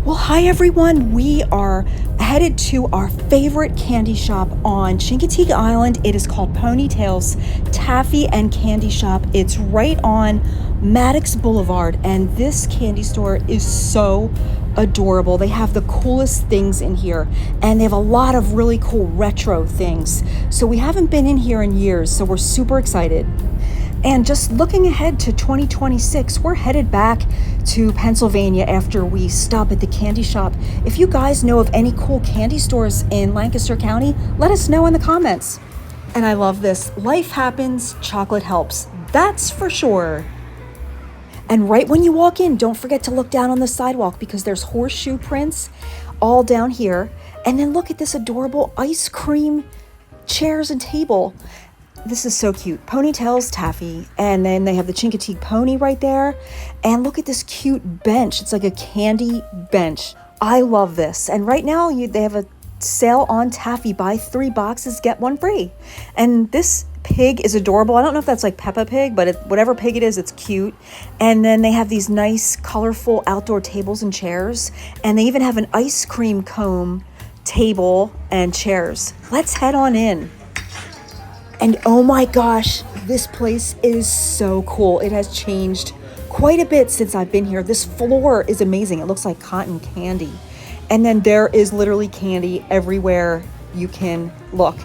Well, hi everyone. We are headed to our favorite candy shop on Chincoteague Island. It is called Ponytails Taffy and Candy Shop. It's right on Maddox Blvd, and this candy store is so adorable. They have the coolest things in here, and they have a lot of really cool retro things. So we haven't been in here in years, so we're super excited. And just looking ahead to 2026, we're headed back to Pennsylvania after we stop at the candy shop. If you guys know of any cool candy stores in Lancaster County, let us know in the comments. And I love this. Life happens, chocolate helps. That's for sure. And right when you walk in, don't forget to look down on the sidewalk because there's horseshoe prints all down here. And then look at this adorable ice cream chairs and table. This is so cute. Ponytails Taffy. And then they have the Chincoteague pony right there. And look at this cute bench. It's like a candy bench. I love this. And right now they have a sale on Taffy. Buy 3 boxes, get 1 free. And this pig is adorable. I don't know if that's like Peppa Pig, but whatever pig it is, it's cute. And then they have these nice, colorful outdoor tables and chairs. And they even have an ice cream cone table and chairs. Let's head on in. And oh my gosh, this place is so cool. It has changed quite a bit since I've been here. This floor is amazing. It looks like cotton candy. And then there is literally candy everywhere you can look.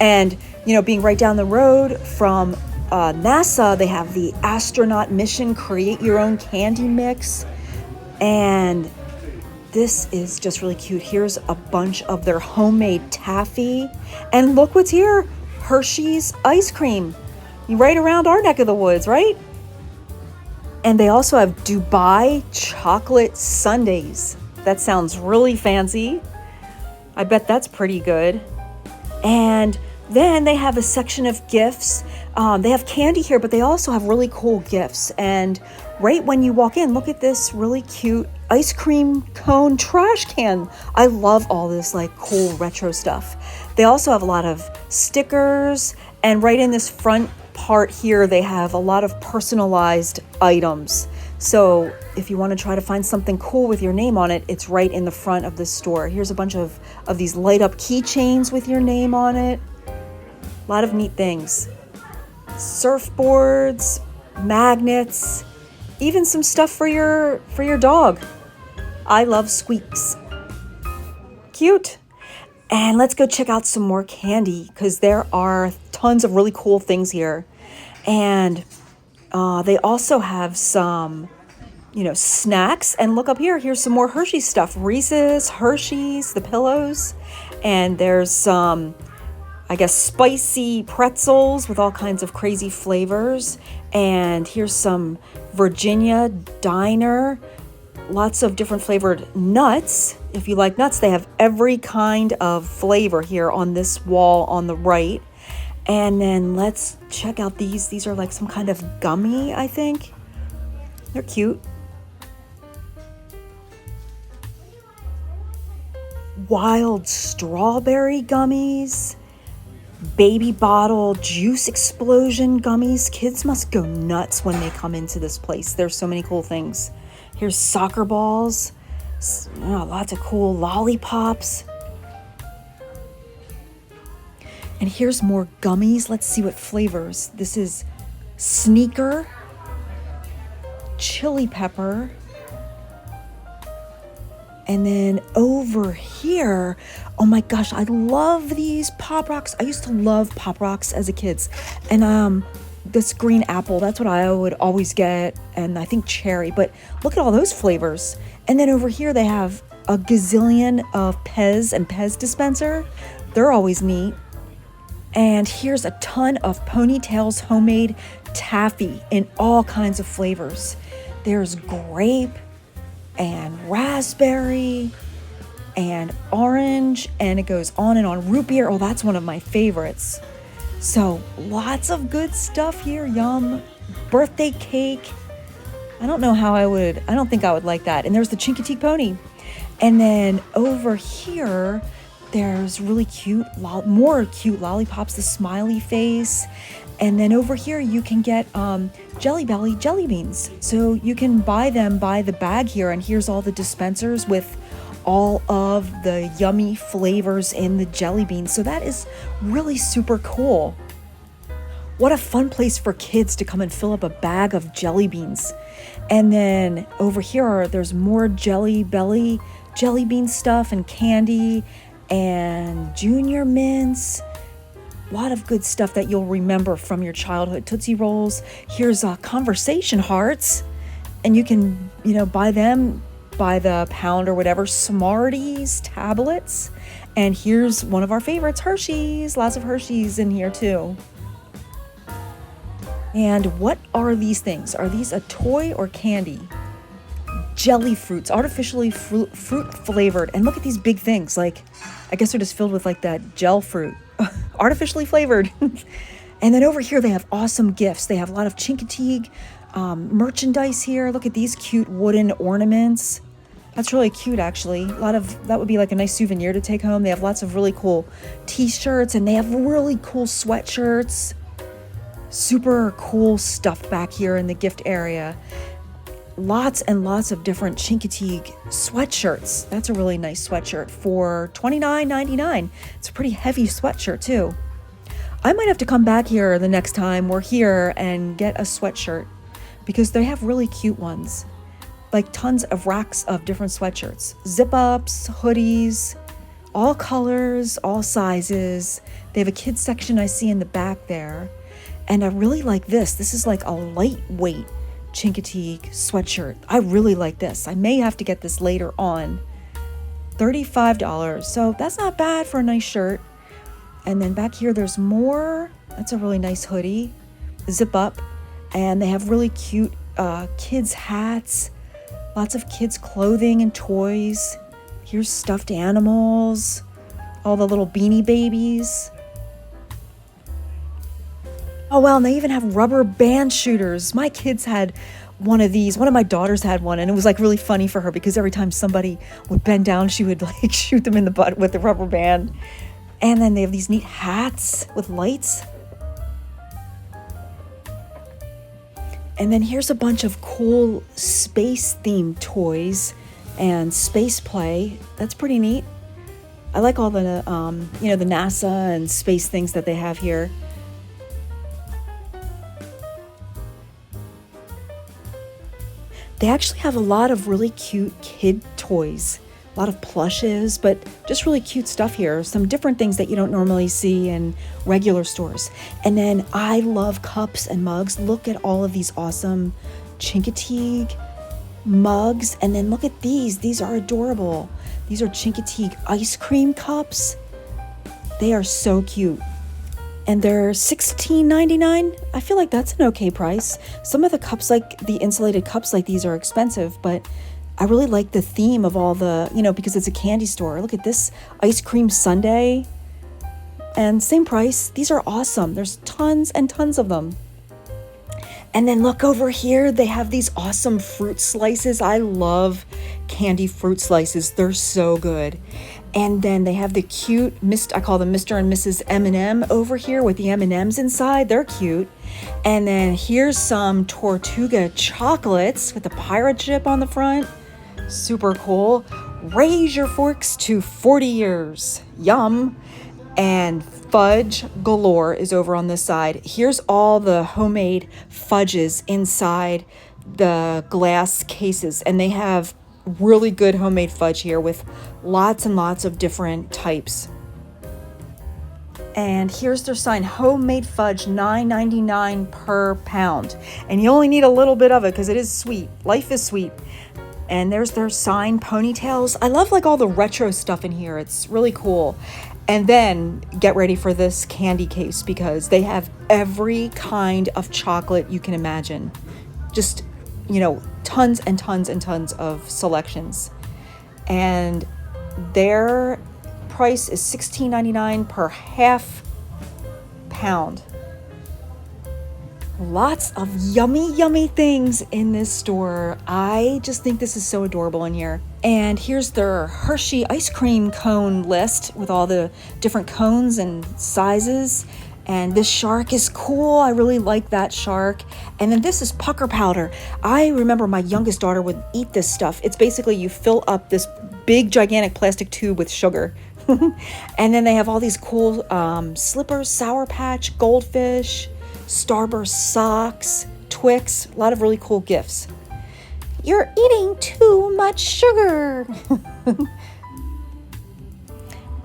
And, you know, being right down the road from NASA, they have the astronaut mission, create your own candy mix. And this is just really cute. Here's a bunch of their homemade taffy. And look what's here. Hershey's ice cream, right around our neck of the woods, right? And they also have Dubai chocolate sundaes. That sounds really fancy. I bet that's pretty good. And then they have a section of gifts. They have candy here, but they also have really cool gifts. And right when you walk in, look at this really cute ice cream cone trash can. I love all this like cool retro stuff. They also have a lot of stickers, and right in this front part here, they have a lot of personalized items. So if you want to try to find something cool with your name on it, it's right in the front of this store. Here's a bunch of these light up keychains with your name on it. A lot of neat things. Surfboards, magnets, even some stuff for your dog. I love squeaks. Cute. And let's go check out some more candy because there are tons of really cool things here. And they also have some, snacks. And look up here. Here's some more Hershey stuff. Reese's, Hershey's, the pillows. And there's some, I guess, spicy pretzels with all kinds of crazy flavors. And here's some Virginia Diner. Lots of different flavored nuts. If you like nuts, they have every kind of flavor here on this wall on the right. And then let's check out these. These are like some kind of gummy, I think. They're cute. Wild strawberry gummies. Baby bottle juice explosion gummies. Kids must go nuts when they come into this place. There's so many cool things. Here's soccer balls, lots of cool lollipops. And here's more gummies. Let's see what flavors. This is sneaker, chili pepper. And then over here, oh my gosh, I love these Pop Rocks. I used to love Pop Rocks as a kid. And this green apple, that's what I would always get, and I think cherry, but look at all those flavors. And then over here they have a gazillion of Pez and Pez dispenser. They're always neat. And here's a ton of Ponytails homemade taffy in all kinds of flavors. There's grape and raspberry and orange, and it goes on and on. Root beer, oh, that's one of my favorites. So lots of good stuff here. Yum. Birthday cake. I don't think I would like that. And there's the Chincoteague pony. And then over here, there's really cute, more cute lollipops, the smiley face. And then over here you can get Jelly Belly jelly beans. So you can buy them by the bag here, and here's all the dispensers with all of the yummy flavors in the jelly beans. So that is really super cool. What a fun place for kids to come and fill up a bag of jelly beans. And then over here, there's more Jelly Belly jelly bean stuff and candy and Junior Mints. A lot of good stuff that you'll remember from your childhood. Tootsie Rolls. Here's Conversation Hearts. And you can, buy them by the pound or whatever. Smarties tablets. And here's one of our favorites, Hershey's. Lots of Hershey's in here too. And what are these things? Are these a toy or candy? Jelly fruits, artificially fruit flavored. And look at these big things. Like, I guess they're just filled with like that gel fruit. Artificially flavored. And then over here they have awesome gifts. They have a lot of Chincoteague merchandise here. Look at these cute wooden ornaments. That's really cute, actually. That would be like a nice souvenir to take home. They have lots of really cool t-shirts, and they have really cool sweatshirts. Super cool stuff back here in the gift area. Lots and lots of different Chincoteague sweatshirts. That's a really nice sweatshirt for $29.99. It's a pretty heavy sweatshirt too. I might have to come back here the next time we're here and get a sweatshirt, because they have really cute ones. Like tons of racks of different sweatshirts. Zip-ups, hoodies, all colors, all sizes. They have a kids section I see in the back there. And I really like this. This is like a lightweight Chincoteague sweatshirt. I really like this. I may have to get this later on. $35. So that's not bad for a nice shirt. And then back here there's more. That's a really nice hoodie. Zip up. And they have really cute kids hats. Lots of kids clothing and toys. Here's stuffed animals. All the little Beanie Babies. Oh, wow, and they even have rubber band shooters. My kids had one of these. One of my daughters had one, and it was like really funny for her because every time somebody would bend down, she would like shoot them in the butt with the rubber band. And then they have these neat hats with lights. And then here's a bunch of cool space-themed toys and space play. That's pretty neat. I like all the, the NASA and space things that they have here. They actually have a lot of really cute kid toys, a lot of plushes, but just really cute stuff here. Some different things that you don't normally see in regular stores. And then I love cups and mugs. Look at all of these awesome Chincoteague mugs. And then look at these. These are adorable. These are Chincoteague ice cream cups. They are so cute. And they're $16.99. I feel like that's an okay price. Some of the cups, like the insulated cups like these, are expensive, but I really like the theme of all the, because it's a candy store. Look at this ice cream sundae. And same price. These are awesome. There's tons and tons of them. And then look over here. They have these awesome fruit slices. I love candy fruit slices. They're so good. And then they have the cute, I call them Mr. and Mrs. M&M over here with the M&Ms inside. They're cute. And then here's some Tortuga chocolates with the pirate ship on the front. Super cool. Raise your forks to 40 years. Yum. And Fudge galore is over on this side. Here's all the homemade fudges inside the glass cases. And they have really good homemade fudge here with lots and lots of different types. And here's their sign, homemade fudge, $9.99 per pound. And you only need a little bit of it because it is sweet. Life is sweet. And there's their sign, Ponytails. I love like all the retro stuff in here. It's really cool. And then get ready for this candy case because they have every kind of chocolate you can imagine. Just, tons and tons and tons of selections. And their price is $16.99 per half pound. Lots of yummy, yummy things in this store. I just think this is so adorable in here. And here's their Hershey ice cream cone list with all the different cones and sizes. And this shark is cool. I really like that shark. And then this is pucker powder. I remember my youngest daughter would eat this stuff. It's basically you fill up this big gigantic plastic tube with sugar. And then they have all these cool slippers, Sour Patch, Goldfish, Starburst socks, Twix, a lot of really cool gifts. You're eating too much sugar.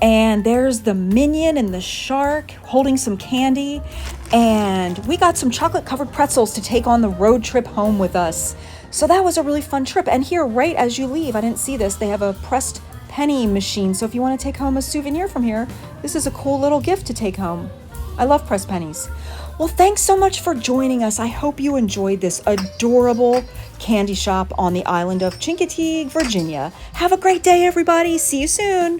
And there's the minion and the shark holding some candy. And we got some chocolate covered pretzels to take on the road trip home with us. So that was a really fun trip. And here, right as you leave, I didn't see this, they have a pressed penny machine. So if you want to take home a souvenir from here, this is a cool little gift to take home. I love pressed pennies. Well, thanks so much for joining us. I hope you enjoyed this adorable candy shop on the island of Chincoteague, Virginia. Have a great day, everybody. See you soon.